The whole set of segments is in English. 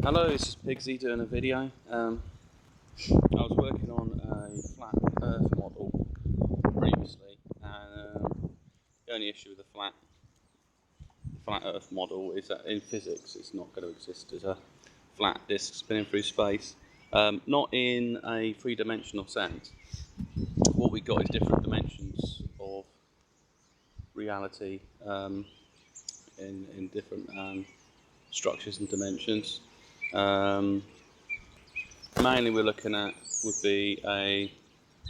Hello, this is Pigsy doing a video. I was working on a flat earth model previously, and the only issue with the flat earth model is that in physics it's not going to exist as a flat disk spinning through space, not in a three-dimensional sense. What we got is different dimensions of reality in different structures and dimensions. Mainly we're looking at would be a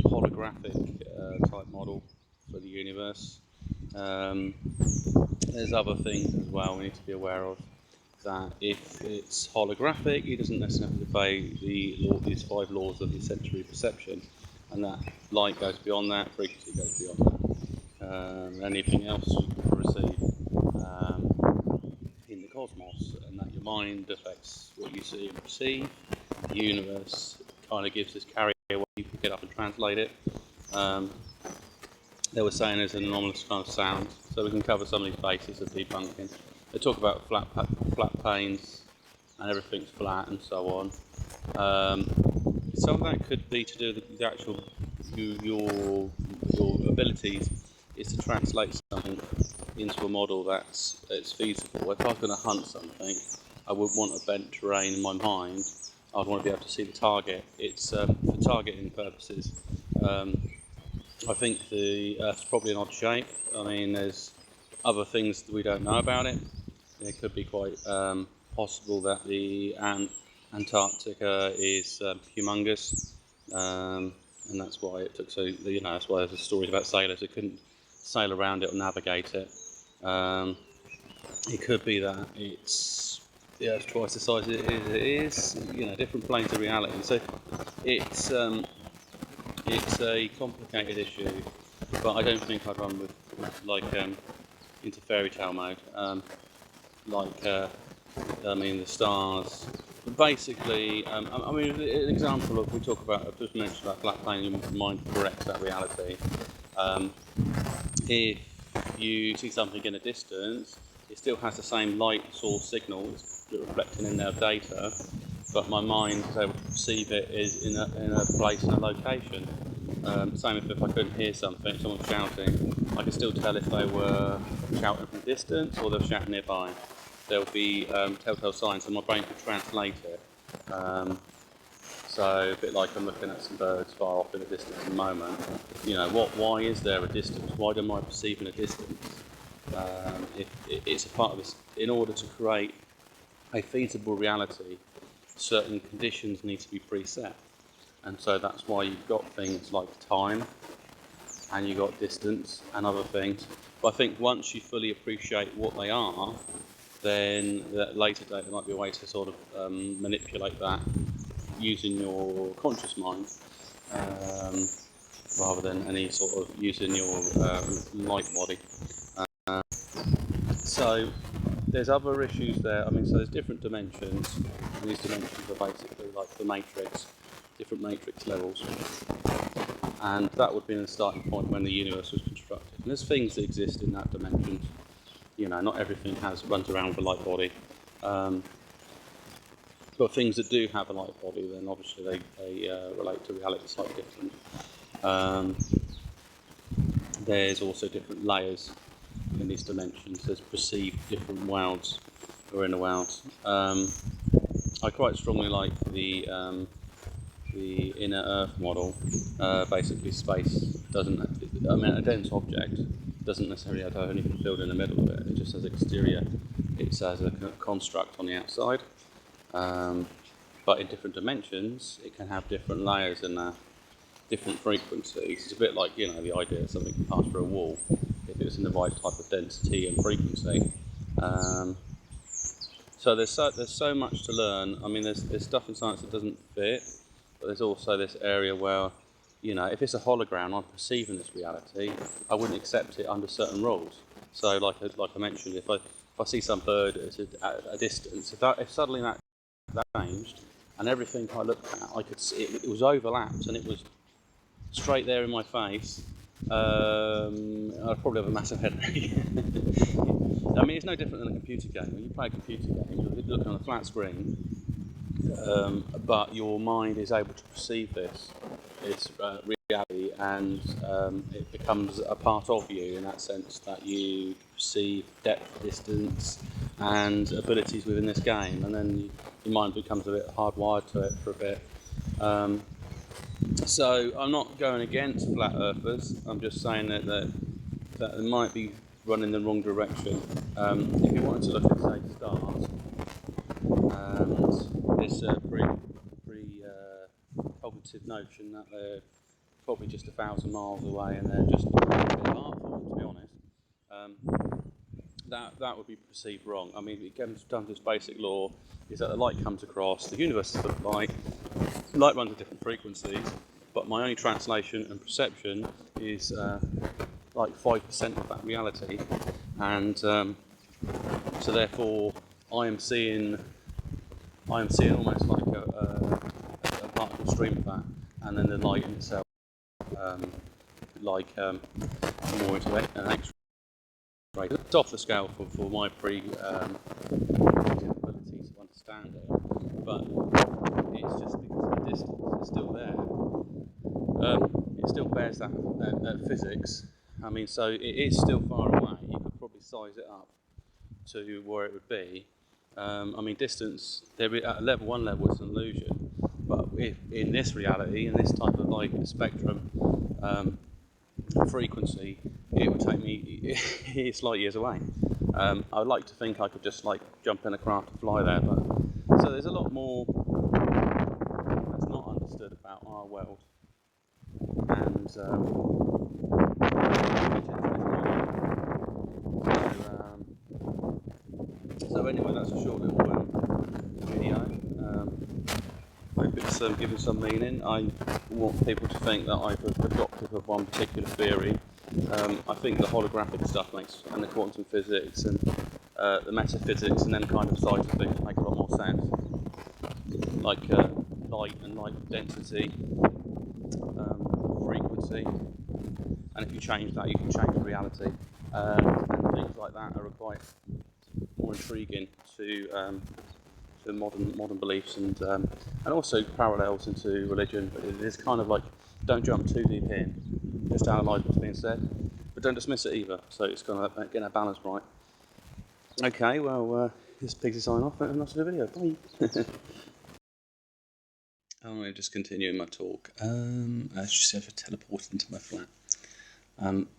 holographic type model for the universe. There's other things as well we need to be aware of, that if it's holographic, it doesn't necessarily obey these 5 laws of the sensory perception, and that light goes beyond that, frequency goes beyond that. Anything else you can receive in the cosmos, and that your mind affects what you see and perceive. The universe kind of gives this carrier away, you pick it up and translate it. They were saying there's an anomalous kind of sound, so we can cover some of these bases of debunking. They talk about flat planes and everything's flat and so on. Some of that could be to do with the actual your abilities is to translate something into a model that's feasible. If I was going to hunt something, I wouldn't want a bent terrain in my mind. I'd want to be able to see the target. It's for targeting purposes. I think the Earth's probably an odd shape. I mean, there's other things that we don't know about it. It could be quite possible that the Antarctica is humongous, and that's why it took so. That's why there's stories about sailors who couldn't sail around it or navigate it. It could be that it's twice the size it is. Different planes of reality. So it's a complicated issue, but I don't think I'd run with into fairy tale mode. The stars. But basically, an example of we talk about. I've just mentioned that flat plane. Your mind corrects that reality. If you see something in a distance, it still has the same light source signals reflecting in their data, but my mind is able to perceive it is in a place, in a location. Same if I couldn't hear something, someone shouting, I could still tell if they were shouting from a distance or they were shouting nearby. There would be telltale signs, and my brain could translate it. So a bit like I'm looking at some birds far off in a distance at the moment. Why is there a distance? Why am I perceiving a distance? It's a part of this. In order to create a feasible reality, certain conditions need to be preset, and so that's why you've got things like time, and you've got distance and other things. But I think once you fully appreciate what they are, then at a later date there might be a way to sort of manipulate that using your conscious mind, rather than any sort of using your light body. So there's other issues there. So there's different dimensions, and these dimensions are basically like the matrix, different matrix levels, and that would be the starting point when the universe was constructed. And there's things that exist in that dimension. Not everything runs around with a light body, but things that do have a light body, then obviously they relate to reality slightly different. There's also different layers in these dimensions. There's perceived different worlds or inner worlds. I quite strongly like the inner Earth model. Basically, space doesn't. A dense object doesn't necessarily have anything filled in the middle of it. It just has exterior. It has a construct on the outside. But in different dimensions, it can have different layers and different frequencies. It's a bit like the idea that something can pass through a wall if it's in the right type of density and frequency. So there's so much to learn. There's stuff in science that doesn't fit, but there's also this area where, if it's a hologram, I'm perceiving this reality, I wouldn't accept it under certain rules. So like I mentioned, if I see some bird at a distance, if suddenly that changed, and everything I looked at, I could see it was overlapped and it was straight there in my face, I'd probably have a massive headache. It's no different than a computer game. When you play a computer game, you're looking on a flat screen, but your mind is able to perceive this reality, and it becomes a part of you in that sense that you perceive depth, distance, and abilities within this game, and then your mind becomes a bit hardwired to it for a bit. So I'm not going against flat earthers. I'm just saying that it might be running the wrong direction. If you wanted to look at, say, stars, and this cognitive notion that they're probably just 1,000 miles away and they're just a bit artful, to be honest, that would be perceived wrong. I mean, it comes down to this basic law, is that the light comes across, the universe is full of light runs at different frequencies, but my only translation and perception is like 5% of that reality, and so therefore I am seeing almost like a particle stream of that, and then the light in itself, more into an X-ray. It's off the scale for my ability to understand it, but it's just because the distance is still there. It still bears that physics. I mean, so it is still far away. You could probably size it up to where it would be. I mean, distance, at one level, it's an illusion. But if in this reality, in this type of light spectrum frequency, it would take me it's light years away. I would like to think I could just like jump in a craft and fly there, but so there's a lot more that's not understood about our world. And so anyway, that's a short little video. Hope it's given some meaning. I want people to think that I've adopted of one particular theory. I think the holographic stuff and the quantum physics and the metaphysics and then kind of sides of things make a lot more sense. Like light and light density, frequency, and if you change that, you can change reality. And things like that are quite more intriguing to modern beliefs, and also parallels into religion. But it is kind of like, don't jump too deep in, just analyse what's being said, but don't dismiss it either. So it's kind of getting a balance right. Okay, well, this Pigsy sign off, and that's the video. Bye. I'm going to just continue my talk. As you said, I teleported into my flat.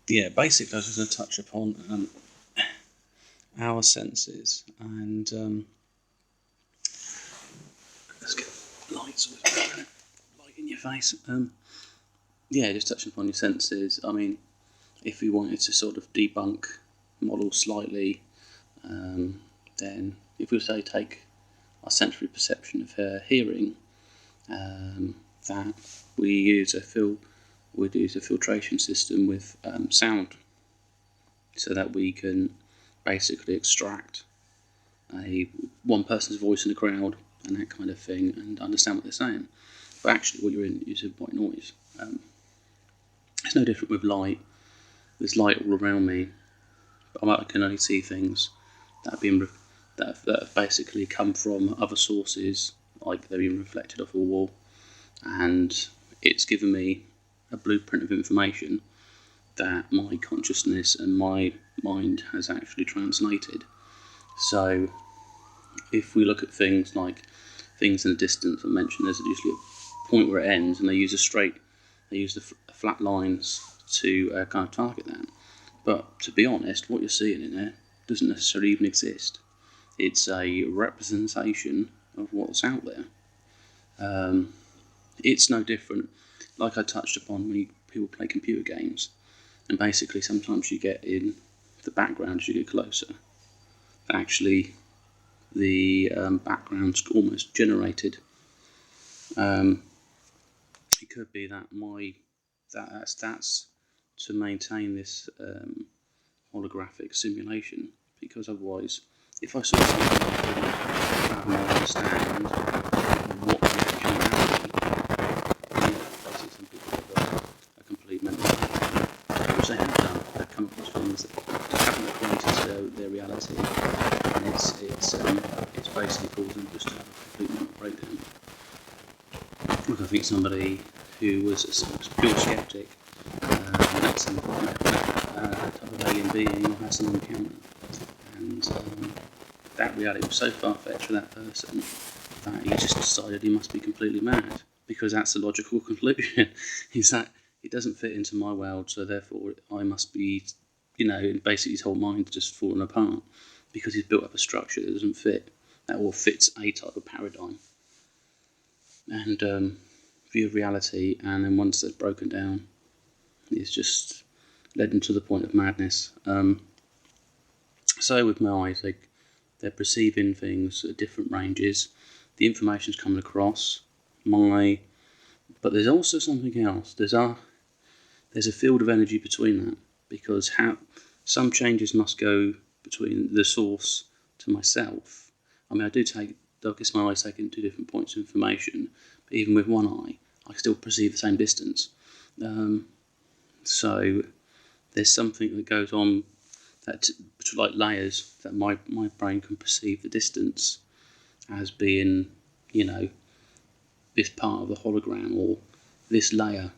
Yeah, basically, I was just going to touch upon our senses, and let's get light in your face. Yeah, just touching upon your senses. I mean, if we wanted to sort of debunk models slightly, then if we say take our sensory perception of hearing, that we use a filtration system with sound, so that we can basically extract one person's voice in a crowd and that kind of thing, and understand what they're saying. But actually, what you're in is a white noise. It's no different with light. There's light all around me, but I can only see things that have basically come from other sources, like they're being reflected off a wall, and it's given me a blueprint of information that my consciousness and my mind has actually translated. So if we look at things like things in the distance, I mentioned there's usually a point where it ends, and they use the flat lines to kind of target that. But to be honest, what you're seeing in there doesn't necessarily even exist. It's a representation of what's out there. It's no different, like I touched upon, when people play computer games, and basically sometimes you get in the background as you get closer. Actually, the background's almost generated. It could be that that's to maintain this holographic simulation, because otherwise, if I saw something I couldn't fathom or understand what the actual reality, basically some people have a complete mental breakdown, which they have done. They've come across things that haven't equated to their reality, and it's basically caused them just to have a complete mental breakdown. Look, I think somebody who was a pure skeptic met some type of alien being or had someone on camera, and that reality was so far-fetched for that person that he just decided he must be completely mad, because that's the logical conclusion, is that it doesn't fit into my world, so therefore I must be, basically his whole mind's just fallen apart, because he's built up a structure that doesn't fit, that all fits a type of paradigm and view of reality, and then once they're broken down, it's just led them to the point of madness. So with my eyes, they're perceiving things at different ranges. The information's coming across but there's also something else. There's a field of energy between that, because some changes must go between the source to myself. I mean, I guess my eyes take in two different points of information, but even with one eye, I still perceive the same distance. So there's something that goes on, that like layers, that my brain can perceive the distance as being, this part of the hologram or this layer.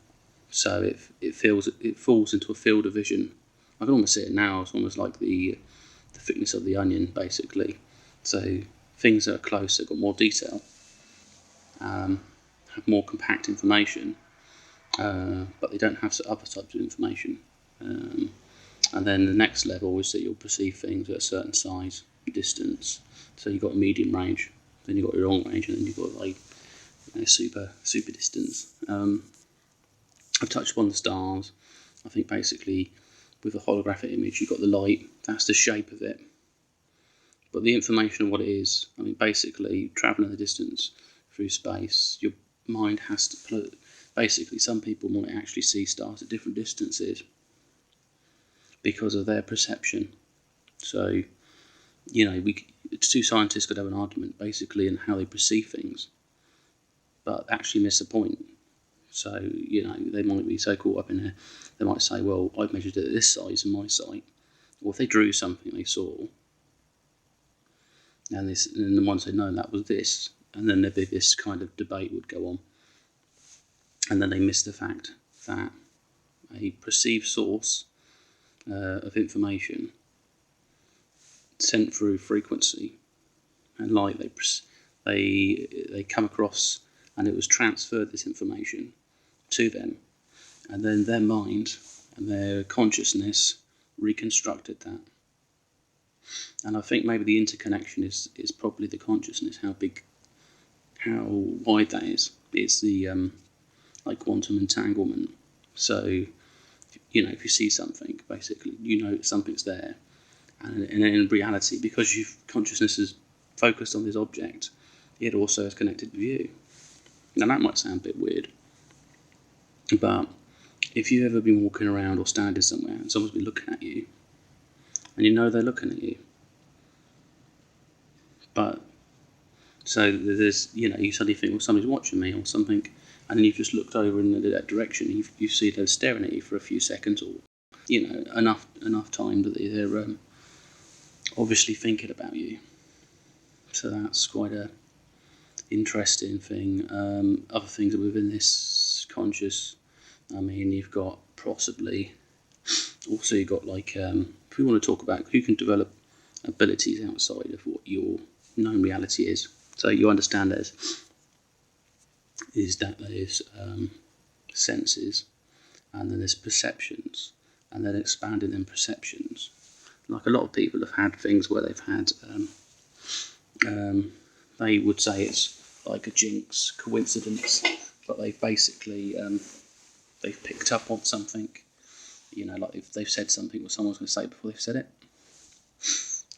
So it falls into a field of vision. I can almost see it now. It's almost like the thickness of the onion, basically. So things that are close, have got more detail, have more compact information, but they don't have other types of information. And then the next level is that you'll perceive things at a certain size, distance. So you've got a medium range, then you've got your long range, and then you've got super distance. I've touched upon the stars. I think basically with a holographic image, you've got the light, that's the shape of it. But the information of what it is, I mean, basically travelling the distance through space, your mind has to basically, some people might actually see stars at different distances because of their perception. So, two scientists could have an argument basically in how they perceive things, but actually miss the point. So, they might be so caught up in it, they might say, well, I've measured it at this size in my sight. Or if they drew something they saw, and the one said, no, that was this, and then there'd be this kind of debate would go on. And then they miss the fact that a perceived source of information sent through frequency and light, they come across, and it was transferred, this information, to them, and then their mind and their consciousness reconstructed that. And I think maybe the interconnection is probably the consciousness, how wide that is. It's the like quantum entanglement. So if you see something, basically something's there, and in reality, because your consciousness is focused on this object, it also is connected with you. Now that might sound a bit weird, but if you've ever been walking around or standing somewhere and someone's been looking at you, and they're looking at you, but so there's you suddenly think, well, somebody's watching me or something, and then you've just looked over in that direction, you see they're staring at you for a few seconds, or enough time that they're obviously thinking about you. So that's quite a interesting thing. Other things that within this conscious, I mean, you've got possibly also you've got if we want to talk about who can develop abilities outside of what your known reality is. So you understand there's senses, and then there's perceptions, and then expanding in perceptions. Like a lot of people have had things where they've had, they would say it's like a jinx, coincidence, but they've basically they've picked up on something. Like if they've said something what someone's going to say before they've said it,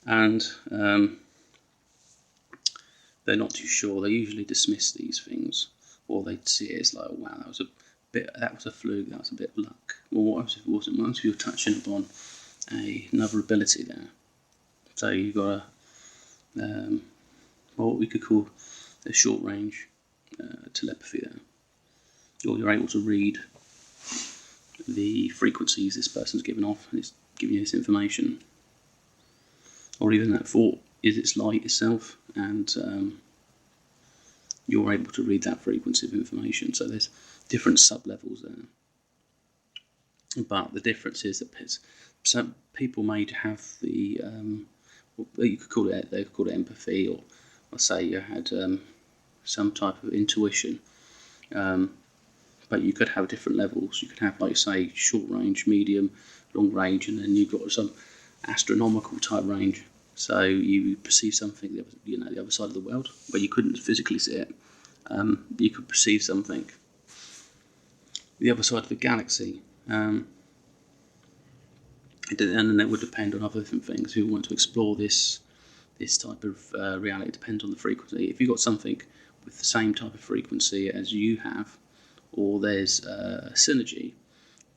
and they're not too sure. They usually dismiss these things, or they see it as like, oh, wow, that was a fluke, that was a bit of luck. Well, what if it wasn't? What if you're touching upon another ability there? So you've got what we could call a short range telepathy there. Or you're able to read the frequencies this person's giving off, and it's giving you this information. Or even that thought is its light itself, and you're able to read that frequency of information. So there's different sub-levels there. But the difference is that some people may have the, you could call it, they could call it empathy, or say you had some type of intuition. But you could have different levels. You could have, like, say, short range, medium, long range, and then you've got some astronomical type range. So you perceive something, the other side of the world, where you couldn't physically see it. You could perceive something the other side of the galaxy. And then it would depend on other different things. Who want to explore this type of reality, depends on the frequency. If you've got something with the same type of frequency as you have, or there's synergy,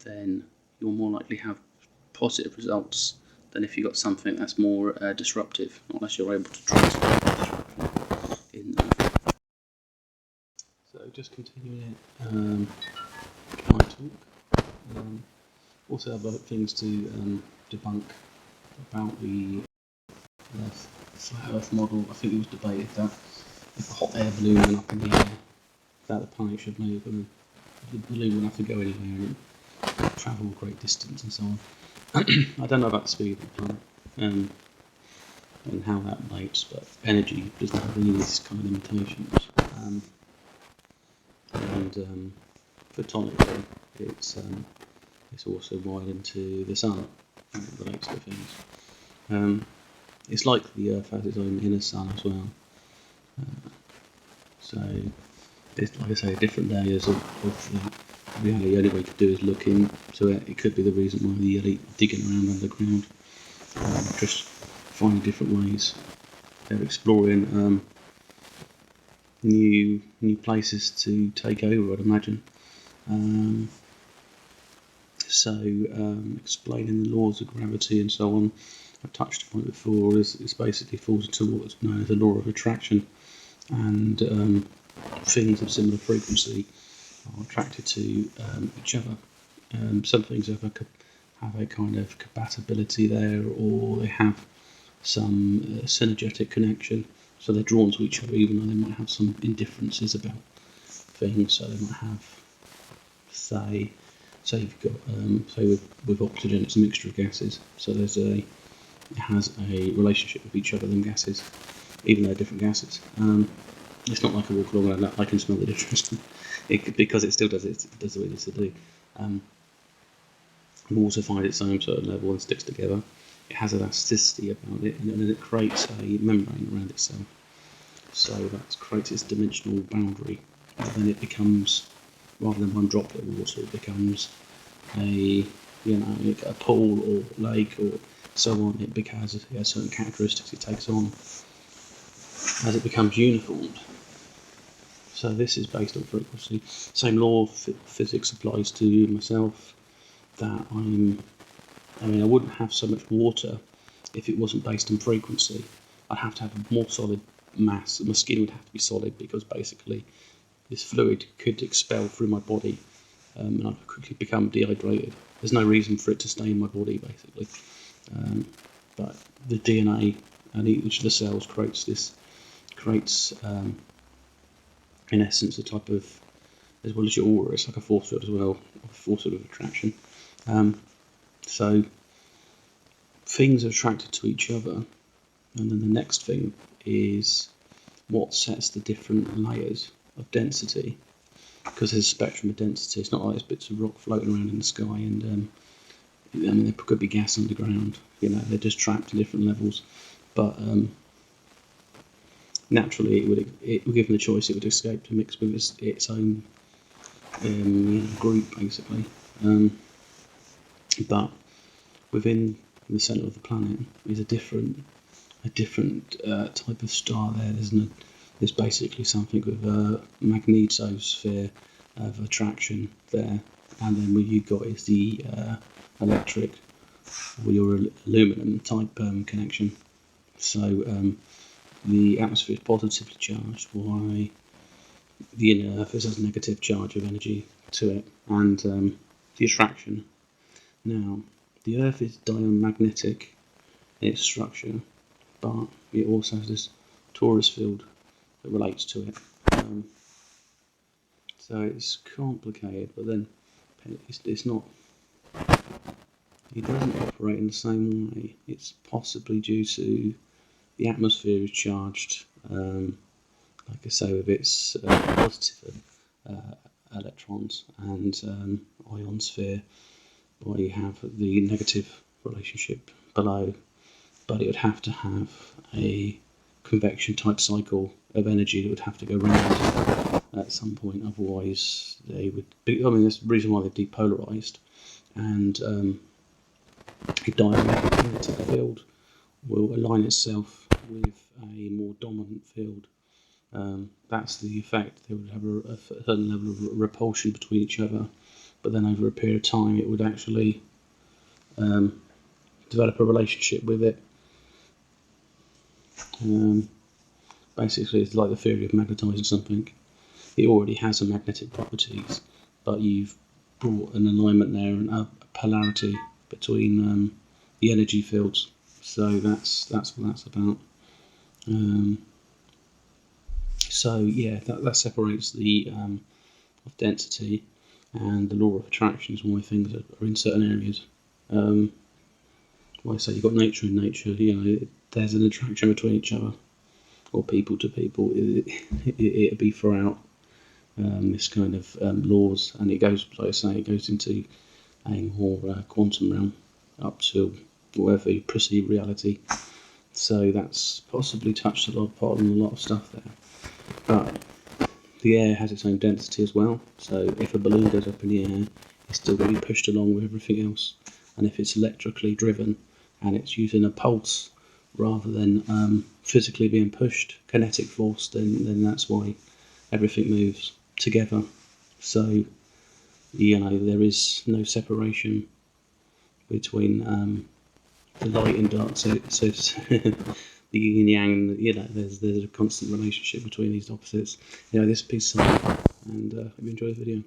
then you'll more likely have positive results than if you've got something that's more disruptive, unless you're able to transfer disruption in there. So just continuing it, I talk. Also have other things to debunk about the flat Earth model. I think it was debated that if a hot air balloon went up in the air, that the planet should move, and the balloon wouldn't have to go anywhere and travel a great distance and so on. I don't know about the speed of the planet and how that relates, but energy doesn't have any of these kind of limitations. And photonically, it's also wired into the sun, and it relates to things. It's like the Earth has its own inner sun as well. So there's, like I say, different layers of the reality. The only way to do is look into it. It could be the reason why the elite are digging around underground, just finding different ways. They're exploring new places to take over, I'd imagine. Explaining the laws of gravity and so on, I've touched upon it before, it's basically falls into what's known as the law of attraction, and things of similar frequency are attracted to each other. Some things have a kind of compatibility there, or they have some synergetic connection, so they're drawn to each other even though they might have some indifferences about things. So they might have, say you've got, with oxygen, it's a mixture of gases, so it has a relationship with each other, them gases, even though they're different gases. It's not like I walk along and I can smell the difference, because it still does what it needs to do. Water finds its own certain level and sticks together. It has elasticity about it, and then it creates a membrane around itself. So that creates its dimensional boundary. And then it becomes, rather than one droplet of water, it becomes a pool or lake or so on. It has certain characteristics it takes on as it becomes uniformed. So this is based on frequency. Same law of physics applies to myself. That I wouldn't have so much water if it wasn't based on frequency. I'd have to have a more solid mass. My skin would have to be solid, because basically this fluid could expel through my body, and I could quickly become dehydrated. There's no reason for it to stay in my body, basically. But the DNA and each of the cells creates in essence a type of, as well as your aura, it's like a force field as well, a force field of attraction. So things are attracted to each other, and then the next thing is what sets the different layers of density, because there's a spectrum of density. It's not like there's bits of rock floating around in the sky, and there could be gas underground. They're just trapped at different levels. But naturally, it would given the choice, it would escape to mix with its own group, basically. But within the centre of the planet is a different type of star there. There's basically something with a magnetosphere of attraction there, and then what you've got is the electric or your aluminum type connection. So the atmosphere is positively charged, while the inner Earth has a negative charge of energy to it, and the attraction. Now, the Earth is diamagnetic in its structure, but it also has this torus field that relates to it. So it's complicated, but then it's not. It doesn't operate in the same way. It's possibly due to the atmosphere is charged, like I say, with its positive electrons and ionosphere, where you have the negative relationship below, but it would have to have a convection type cycle of energy that would have to go round at some point, otherwise they would be, I mean, that's the reason why they're depolarized, and a diamagnetic field will align itself with a more dominant field. That's the effect. They would have a certain level of repulsion between each other, but then over a period of time it would actually develop a relationship with it. Basically, it's like the theory of magnetising something. It already has a magnetic properties, but you've brought an alignment there and a polarity between the energy fields. So that's what that's about. So yeah, that separates the of density and the law of attraction is why things are in certain areas. Like I say, you've got nature and nature. You know, there's an attraction between each other, or people to people. It'd be throughout this kind of laws, and it goes, like I say, it goes into a more quantum realm up to whatever you perceive reality. So that's possibly touched a lot upon a lot of stuff there. But the air has its own density as well. So if a balloon goes up in the air, it's still going to be pushed along with everything else. And if it's electrically driven and it's using a pulse rather than physically being pushed, kinetic force, then that's why everything moves together. So, you know, there is no separation between the light and dark. So the yin and yang, you know, there's a constant relationship between these opposites. You know, this piece of, and hope you enjoy the video.